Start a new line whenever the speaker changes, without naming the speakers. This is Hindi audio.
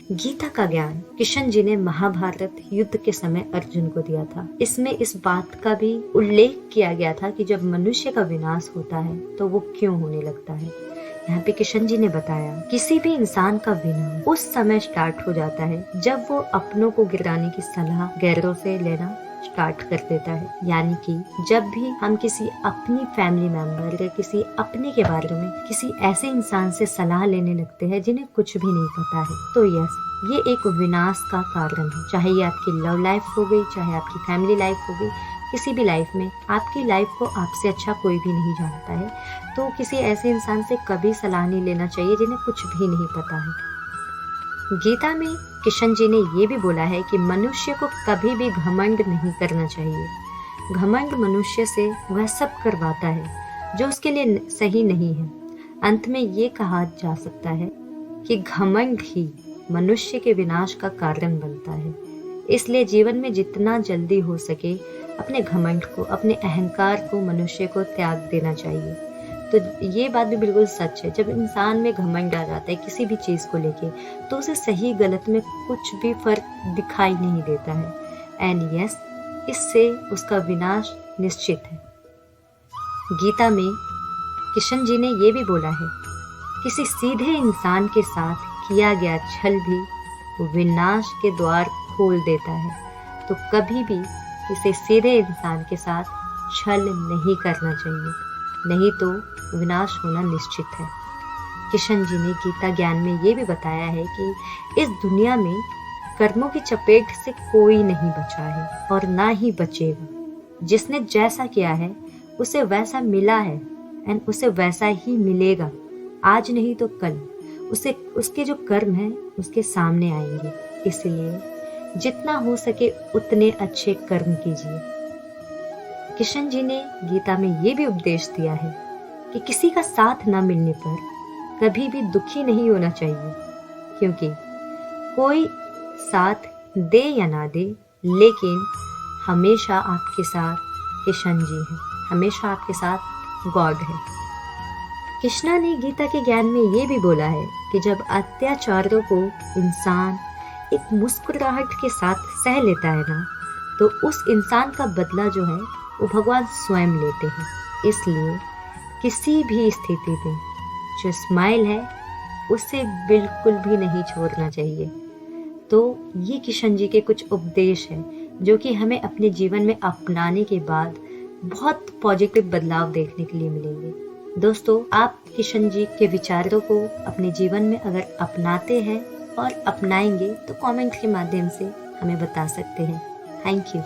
गीता का ज्ञान किशन जी ने महाभारत युद्ध के समय अर्जुन को दिया था। इसमें इस बात का भी उल्लेख किया गया था कि जब मनुष्य का विनाश होता है तो वो क्यों होने लगता है। यहाँ पे किशन जी ने बताया किसी भी इंसान का विनाश उस समय स्टार्ट हो जाता है जब वो अपनों को गिराने की सलाह गैरों से लेना स्टार्ट कर देता है। यानी कि जब भी हम किसी अपनी फैमिली मेंबर या किसी अपने के बारे में किसी ऐसे इंसान से सलाह लेने लगते हैं जिन्हें कुछ भी नहीं पता है, तो यस, ये एक विनाश का कारण है। चाहे ये आपकी लव लाइफ हो गई, चाहे आपकी फैमिली लाइफ हो गई, किसी भी लाइफ में आपकी लाइफ को आपसे अच्छा कोई भी नहीं जानता है, तो किसी ऐसे इंसान से कभी सलाह नहीं लेना चाहिए जिन्हें कुछ भी नहीं पता है। गीता में किशन जी ने ये भी बोला है कि मनुष्य को कभी भी घमंड नहीं करना चाहिए। घमंड मनुष्य से वह सब करवाता है जो उसके लिए सही नहीं है। अंत में ये कहा जा सकता है कि घमंड ही मनुष्य के विनाश का कारण बनता है। इसलिए जीवन में जितना जल्दी हो सके अपने घमंड को, अपने अहंकार को मनुष्य को त्याग देना चाहिए। तो ये बात भी बिल्कुल सच है। जब इंसान में घमंड आ जाता है किसी भी चीज़ को लेके, तो उसे सही गलत में कुछ भी फर्क दिखाई नहीं देता है। एंड यस, इससे उसका विनाश निश्चित है। गीता में किशन जी ने ये भी बोला है, किसी सीधे इंसान के साथ किया गया छल भी विनाश के द्वार खोल देता है। तो कभी भी किसी सीधे इंसान के साथ छल नहीं करना चाहिए, नहीं तो विनाश होना निश्चित है। किशन जी ने गीता ज्ञान में ये भी बताया है कि इस दुनिया में कर्मों की चपेट से कोई नहीं बचा है और ना ही बचेगा। जिसने जैसा किया है उसे वैसा मिला है एंड उसे वैसा ही मिलेगा। आज नहीं तो कल उसे उसके जो कर्म हैं उसके सामने आएंगे। इसलिए जितना हो सके उतने अच्छे कर्म कीजिए। किशन जी ने गीता में ये भी उपदेश दिया है कि किसी का साथ ना मिलने पर कभी भी दुखी नहीं होना चाहिए, क्योंकि कोई साथ दे या ना दे, लेकिन हमेशा आपके साथ किशन जी हैं, हमेशा आपके साथ गॉड है। कृष्णा ने गीता के ज्ञान में ये भी बोला है कि जब अत्याचारों को इंसान एक मुस्कुराहट के साथ सह लेता है ना, तो उस इंसान का बदला जो है वो भगवान स्वयं लेते हैं। इसलिए किसी भी स्थिति में जो स्माइल है उसे बिल्कुल भी नहीं छोड़ना चाहिए। तो ये किशन जी के कुछ उपदेश हैं जो कि हमें अपने जीवन में अपनाने के बाद बहुत पॉजिटिव बदलाव देखने के लिए मिलेंगे। दोस्तों, आप किशन जी के विचारों को अपने जीवन में अगर अपनाते हैं और अपनाएंगे तो कमेंट के माध्यम से हमें बता सकते हैं। Thank you.